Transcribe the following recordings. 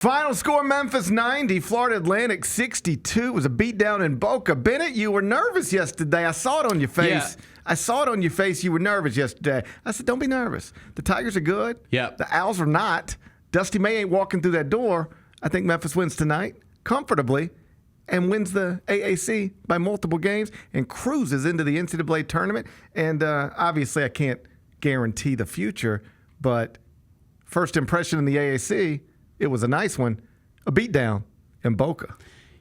Final score, Memphis 90, Florida Atlantic 62. It was a beatdown in Boca. Bennett, you were nervous yesterday. I saw it on your face. Yeah. I saw it on your face. You were nervous yesterday. I said, don't be nervous. The Tigers are good. Yep. The Owls are not. Dusty May ain't walking through that door. I think Memphis wins tonight comfortably and wins the AAC by multiple games and cruises into the NCAA tournament. And obviously I can't guarantee the future, but first impression in the AAC, it was a nice one, a beatdown in Boca.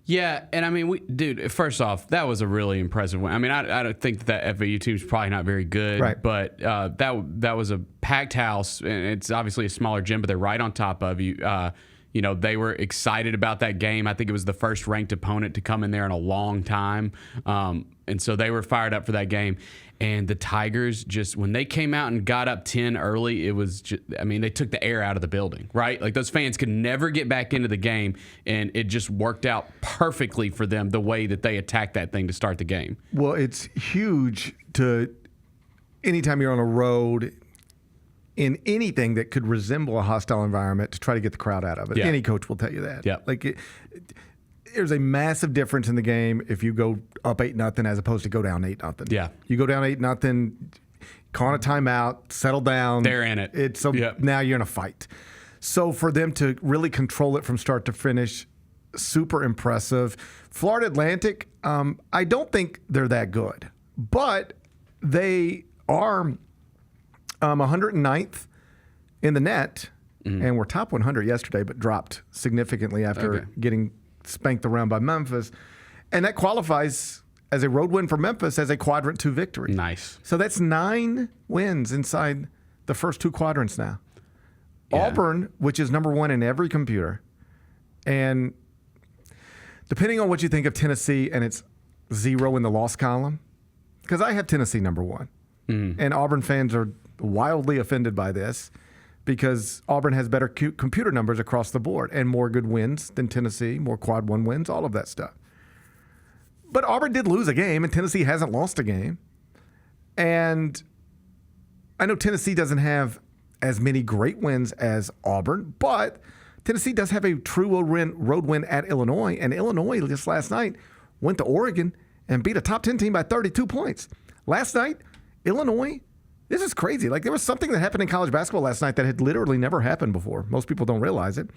Yeah, and I mean, dude, first off, that was a really impressive win. I mean, I don't think that FAU team's probably not very good, right, but that was a packed house, and it's obviously a smaller gym, but they're right on top of you. You know, they were excited about that game. I think it was the first ranked opponent to come in there in a long time. And so they were fired up for that game. And the Tigers, just when they came out and got up 10 early, it was just, I mean, they took the air out of the building, right? Like those fans could never get back into the game, and it just worked out perfectly for them the way that they attacked that thing to start the game. Well, it's huge to anytime you're on a road in anything that could resemble a hostile environment to try to get the crowd out of it. Yeah. Any coach will tell you that. Yeah. Like there's a massive difference in the game if you go up 8-0 as opposed to go down 8-0. Yeah. You go down 8-0, call a timeout, settle down. They're in it. Now you're in a fight. So for them to really control it from start to finish, super impressive. Florida Atlantic, I don't think they're that good, but they are 109th in the net, and were top 100 yesterday, but dropped significantly after getting spanked around by Memphis. And that qualifies as a road win for Memphis as a quadrant 2 victory. Nice. So that's 9 wins inside the first 2 quadrants now. Yeah. Auburn, which is number 1 in every computer, and depending on what you think of Tennessee, and it's 0 in the loss column, because I have Tennessee number 1. And Auburn fans are wildly offended by this because Auburn has better computer numbers across the board and more good wins than Tennessee, more quad 1 wins, all of that stuff. But Auburn did lose a game, and Tennessee hasn't lost a game. And I know Tennessee doesn't have as many great wins as Auburn, but Tennessee does have a true road win at Illinois, and Illinois just last night went to Oregon and beat a top 10 team by 32 points. Last night, Illinois, this is crazy. Like, there was something that happened in college basketball last night that had literally never happened before. Most people don't realize it.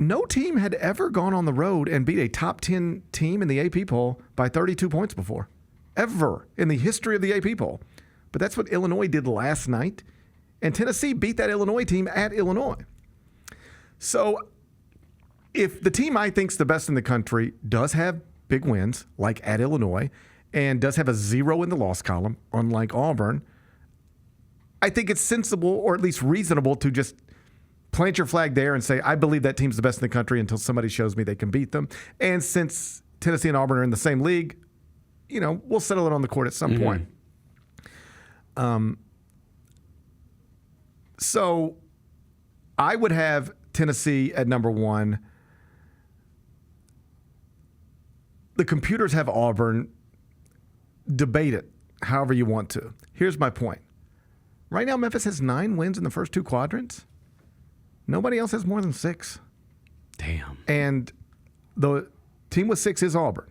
No team had ever gone on the road and beat a top 10 team in the AP poll by 32 points before, ever in the history of the AP poll. But that's what Illinois did last night. And Tennessee beat that Illinois team at Illinois. So if the team I think's the best in the country does have big wins, like at Illinois, and does have a 0 in the loss column, unlike Auburn, I think it's sensible, or at least reasonable, to just plant your flag there and say, I believe that team's the best in the country until somebody shows me they can beat them. And since Tennessee and Auburn are in the same league, you know, we'll settle it on the court at some point. So I would have Tennessee at number 1. The computers have Auburn. Debate it however you want to. Here's my point. Right now, Memphis has 9 wins in the first 2 quadrants. Nobody else has more than 6. Damn. And the team with 6 is Auburn.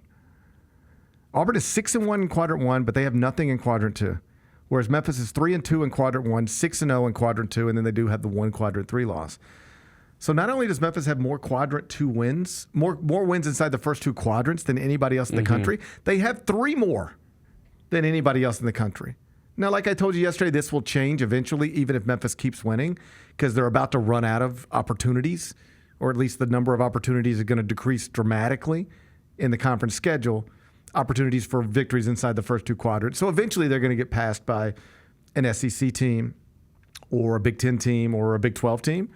Auburn is 6-1 in quadrant 1, but they have nothing in quadrant 2. Whereas Memphis is 3-2 in quadrant 1, 6-0 in quadrant 2, and then they do have the 1 quadrant 3 loss. So not only does Memphis have more quadrant 2 wins, more wins inside the first 2 quadrants than anybody else in the country, they have 3 more than anybody else in the country. Now, like I told you yesterday, this will change eventually, even if Memphis keeps winning, because they're about to run out of opportunities, or at least the number of opportunities are going to decrease dramatically in the conference schedule, opportunities for victories inside the first 2 quadrants. So eventually they're going to get passed by an SEC team or a Big Ten team or a Big 12 team.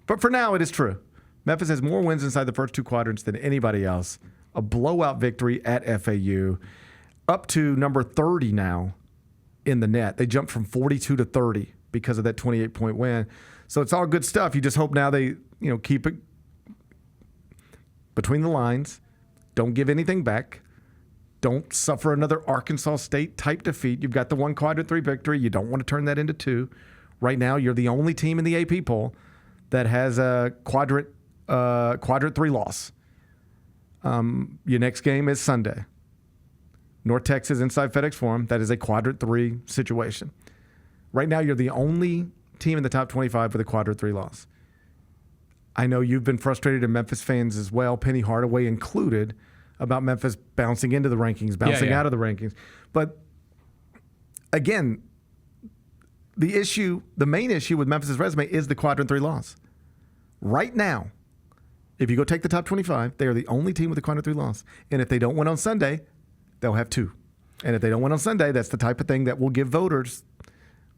But for now, it is true. Memphis has more wins inside the first 2 quadrants than anybody else. A blowout victory at FAU. Up to number 30 now in the net. They jumped from 42 to 30 because of that 28-point win. So it's all good stuff. You just hope now they, keep it between the lines. Don't give anything back. Don't suffer another Arkansas State type defeat. You've got the 1 quadrant 3 victory. You don't want to turn that into 2. Right now, you're the only team in the AP poll that has a quadrant 3 loss. Your next game is Sunday. North Texas inside FedEx Forum. That is a quadrant 3 situation. Right now, you're the only team in the top 25 with a quadrant 3 loss. I know you've been frustrated, and Memphis fans as well, Penny Hardaway included, about Memphis bouncing into the rankings, bouncing out of the rankings. But again, the main issue with Memphis' resume is the quadrant 3 loss. Right now, if you go take the top 25, they are the only team with a quadrant 3 loss. And if they don't win on Sunday, they'll have 2. And if they don't win on Sunday, that's the type of thing that will give voters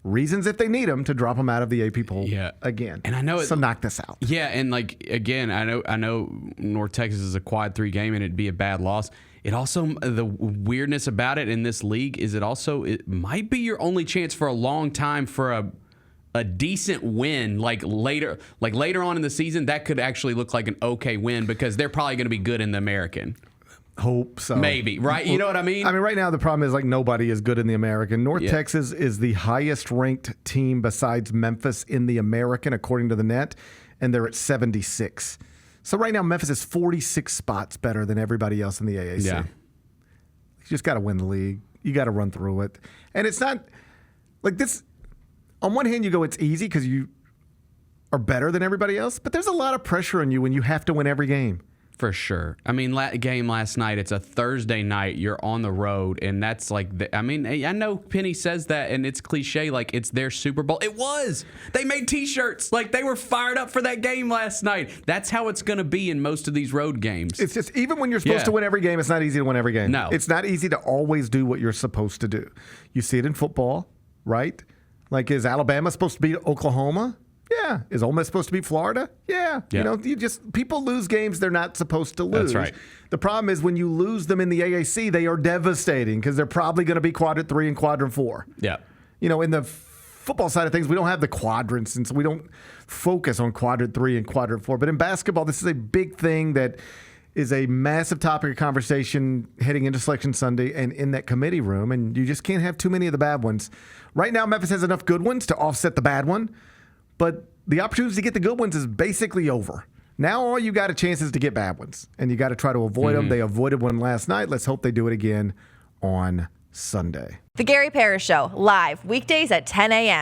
reasons, if they need them, to drop them out of the AP poll again. And I know so knock this out. Yeah, and like again, I know North Texas is a quad 3 game and it'd be a bad loss. It also, the weirdness about it in this league is it might be your only chance for a long time for a decent win. Like later on in the season, that could actually look like an okay win because they're probably going to be good in the American. Hope so. Maybe, right? You know what I mean? I mean, right now the problem is like nobody is good in the American. North Texas is the highest ranked team besides Memphis in the American, according to the net, and they're at 76. So right now Memphis is 46 spots better than everybody else in the AAC. Yeah. You just got to win the league. You got to run through it. And it's not like this. On one hand, you go, it's easy because you are better than everybody else, but there's a lot of pressure on you when you have to win every game. For sure. I mean, game last night, it's a Thursday night. You're on the road, and that's like, I know Penny says that, and it's cliche, like it's their Super Bowl. It was. They made T-shirts. Like they were fired up for that game last night. That's how it's going to be in most of these road games. It's just, even when you're supposed to win every game, it's not easy to win every game. No. It's not easy to always do what you're supposed to do. You see it in football, right? Like, is Alabama supposed to beat Oklahoma? Yeah. Is Ole Miss supposed to beat Florida? Yeah. You know, people lose games they're not supposed to lose. That's right. The problem is when you lose them in the AAC, they are devastating because they're probably going to be quadrant 3 and quadrant 4. Yeah. You know, in the football side of things, we don't have the quadrants, and so we don't focus on quadrant 3 and quadrant 4. But in basketball, this is a big thing that is a massive topic of conversation heading into Selection Sunday and in that committee room, and you just can't have too many of the bad ones. Right now, Memphis has enough good ones to offset the bad one, but the opportunity to get the good ones is basically over. Now all you got a chance is to get bad ones, and you got to try to avoid them. They avoided one last night. Let's hope they do it again on Sunday. The Gary Parrish Show, live weekdays at 10 a.m.